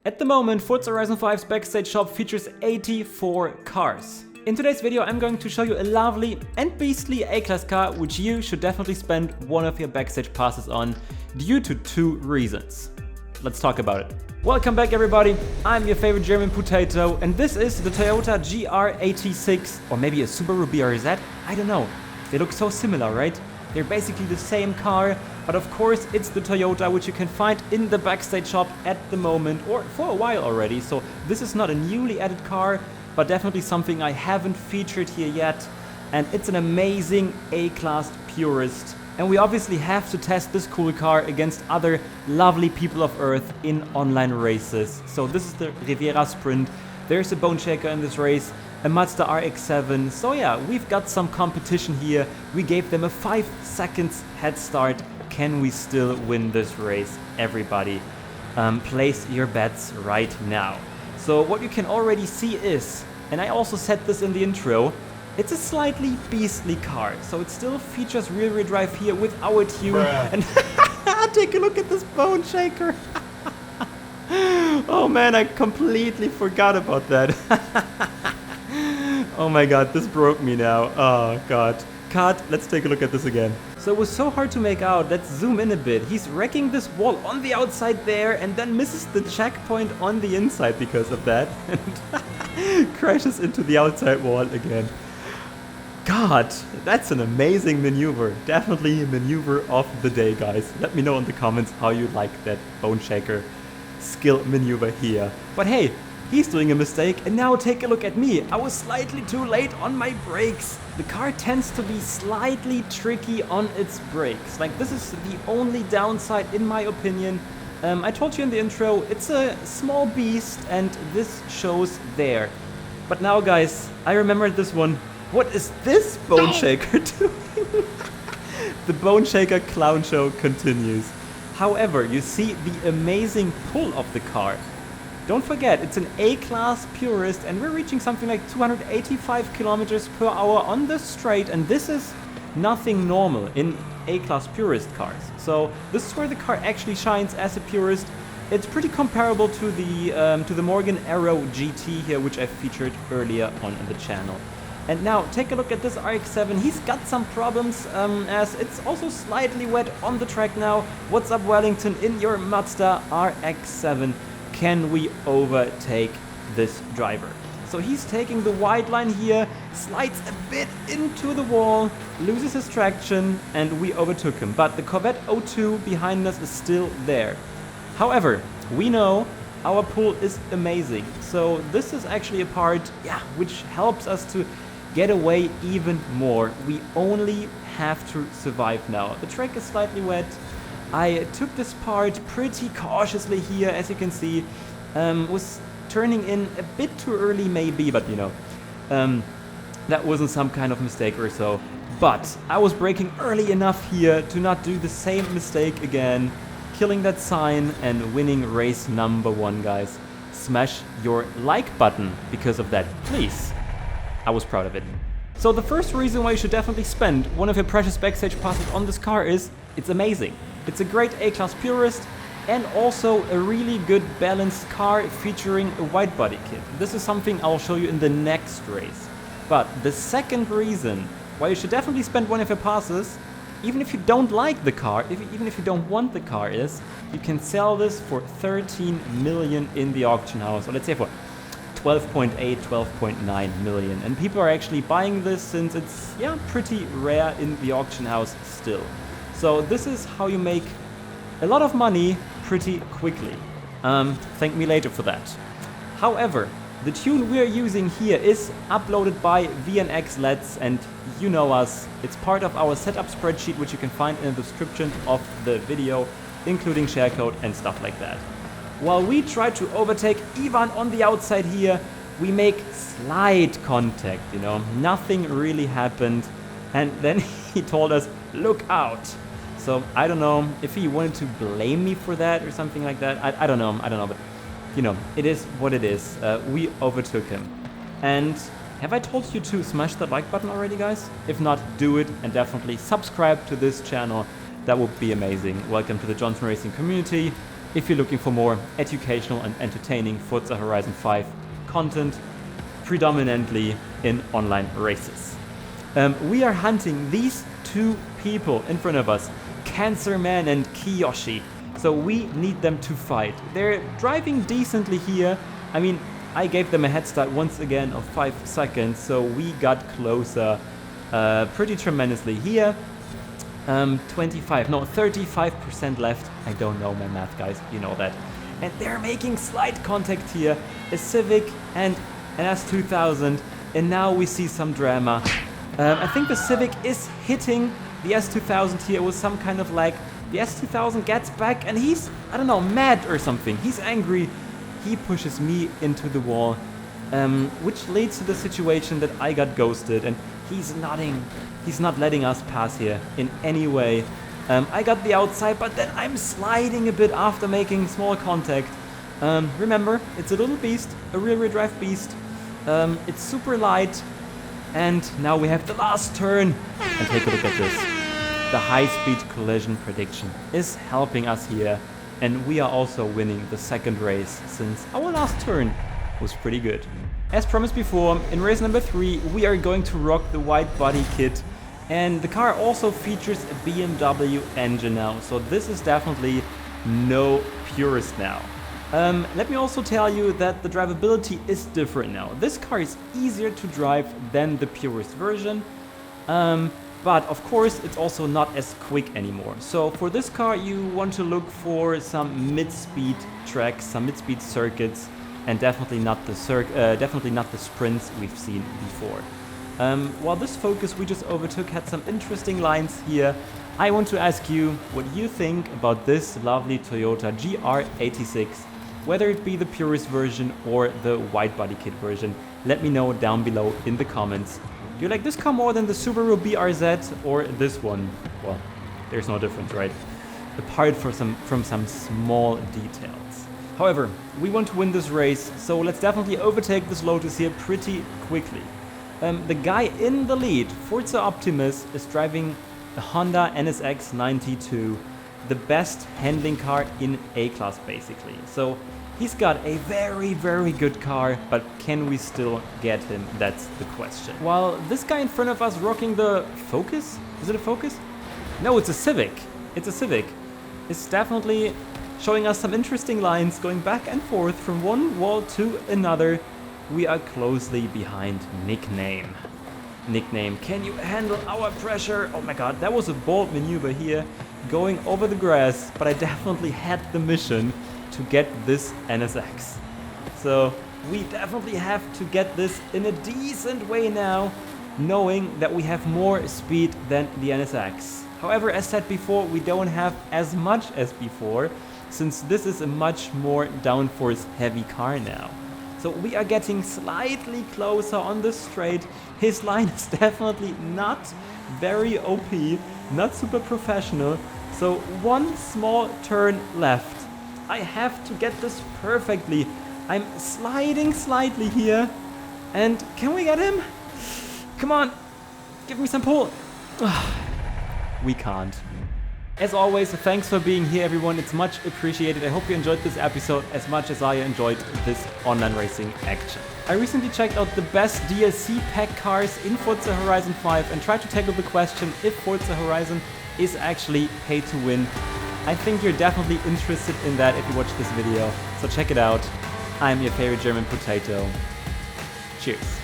At the moment, Forza Horizon 5's backstage shop features 84 cars. In today's video, I'm going to show you a lovely and beastly A-class car which you should definitely spend one of your backstage passes on due to two reasons. Let's talk about it. Welcome back everybody, I'm your favorite German potato and this is the Toyota GR86 or maybe a Subaru BRZ, I don't know. They look so similar, right? They're basically the same car, but of course it's the Toyota which you can find in the backstage shop at the moment or for a while already. So this is not a newly added car, but definitely something I haven't featured here yet. And it's an amazing A-class purist. And we obviously have to test this cool car against other lovely people of Earth in online races. So this is the Riviera Sprint. There's a bone shaker in this race, a Mazda RX-7. So yeah, we've got some competition here. We gave them a 5 seconds head start. Can we still win this race? Everybody, place your bets right now. So what you can already see is, and I also said this in the intro, it's a slightly beastly car. So it still features rear-wheel drive here with our tune. And take a look at this bone shaker. Oh man, I completely forgot about that. Oh my god, this broke me now. Oh god. Cut, let's take a look at this again. So it was so hard to make out. Let's zoom in a bit. He's wrecking this wall on the outside there and then misses the checkpoint on the inside because of that. And crashes into the outside wall again. God, that's an amazing maneuver. Definitely a maneuver of the day, guys. Let me know in the comments how you like that bone shaker skill maneuver here. But hey, he's doing a mistake and now take a look at me. I was slightly too late on my brakes. The car tends to be slightly tricky on its brakes. Like this is the only downside in my opinion. I told you in the intro, it's a small beast and this shows there. But now guys, I remembered this one. What is this bone shaker doing? The bone shaker clown show continues. However, you see the amazing pull of the car. Don't forget, it's an A-class purist and we're reaching something like 285 kilometers per hour on the straight, and this is nothing normal in A-class purist cars. So this is where the car actually shines as a purist. It's pretty comparable to the Morgan Arrow GT here, which I featured earlier on the channel. And now take a look at this RX-7. He's got some problems as it's also slightly wet on the track now. What's up Wellington in your Mazda RX-7? Can we overtake this driver? So he's taking the wide line here, slides a bit into the wall, loses his traction, and we overtook him. But the Corvette O2 behind us is still there. However, we know our pull is amazing. So this is actually a part, which helps us to get away even more. We only have to survive now. The track is slightly wet. I took this part pretty cautiously here, as you can see. Was turning in a bit too early maybe, but you know, that wasn't some kind of mistake or so. But I was braking early enough here to not do the same mistake again, killing that sign and winning race number 1, guys. Smash your like button because of that, please. I was proud of it. So the first reason why you should definitely spend one of your precious backstage passes on this car is it's amazing. It's a great A-class purist and also a really good balanced car featuring a wide body kit. This is something I'll show you in the next race. But the second reason why you should definitely spend one of your passes, even if you don't like the car, even if you don't want the car, is you can sell this for 13 million in the auction house, or let's say for 12.8, 12.9 million. And people are actually buying this since it's pretty rare in the auction house still. So this is how you make a lot of money pretty quickly. Thank me later for that. However, the tune we're using here is uploaded by VNX LEDs, and you know us. It's part of our setup spreadsheet, which you can find in the description of the video, including share code and stuff like that. While we try to overtake Ivan on the outside here, we make slight contact, you know, nothing really happened. And then he told us, look out. So I don't know if he wanted to blame me for that or something like that. I don't know, but you know, it is what it is. We overtook him. And have I told you to smash that like button already, guys? If not, do it and definitely subscribe to this channel. That would be amazing. Welcome to the Johnson Racing community. if you're looking for more educational and entertaining Forza Horizon 5 content, predominantly in online races. We are hunting these two people in front of us, Cancer Man and Kiyoshi. So we need them to fight. They're driving decently here. I mean, I gave them a head start once again of 5 seconds, so we got closer pretty tremendously here. 35% left. I don't know my math, guys, you know that. And they're making slight contact here. A Civic and an S2000, and now we see some drama. I think the Civic is hitting the S2000 here with some kind of lag. The S2000 gets back and he's, I don't know, mad or something. He's angry. He pushes me into the wall, which leads to the situation that I got ghosted, and he's nodding. He's not letting us pass here in any way. I got the outside, but then I'm sliding a bit after making small contact. Remember, it's a little beast, a rear-wheel drive beast. It's super light, and now we have the last turn. And take a look at this. The high-speed collision prediction is helping us here, and we are also winning the second race since our last turn was pretty good. As promised before, in race number 3 we are going to rock the wide body kit, and the car also features a BMW engine now, so this is definitely no purist now. Let me also tell you that the drivability is different now. This car is easier to drive than the purist version, but of course it's also not as quick anymore. So for this car you want to look for some mid-speed tracks, some mid-speed circuits, and definitely not the sprints we've seen before. While this Focus we just overtook had some interesting lines here, I want to ask you what you think about this lovely Toyota GR86, whether it be the purist version or the wide body kit version. Let me know down below in the comments. Do you like this car more than the Subaru BRZ or this one? Well, there's no difference, right? Apart from some small details. However, we want to win this race, so let's definitely overtake this Lotus here pretty quickly. The guy in the lead, Forza Optimus, is driving a Honda NSX 92, the best handling car in A-Class basically. So he's got a very, very good car, but can we still get him? That's the question. While this guy in front of us rocking the Focus? Is it a Focus? No, it's a Civic. It's a Civic. It's definitely showing us some interesting lines, going back and forth from one wall to another. We are closely behind Nickname. Nickname, can you handle our pressure? Oh my god, that was a bold maneuver here, going over the grass, but I definitely had the mission to get this NSX. So we definitely have to get this in a decent way now, knowing that we have more speed than the NSX. However, as said before, we don't have as much as before, since this is a much more downforce heavy car now. So we are getting slightly closer on the straight. His line is definitely not very OP, not super professional. So one small turn left. I have to get this perfectly. I'm sliding slightly here. And can we get him? Come on, give me some pull. We can't. As always, thanks for being here, everyone. It's much appreciated. I hope you enjoyed this episode as much as I enjoyed this online racing action. I recently checked out the best DLC pack cars in Forza Horizon 5 and tried to tackle the question if Forza Horizon is actually pay to win. I think you're definitely interested in that if you watch this video, so check it out. I'm your favorite German potato. Cheers.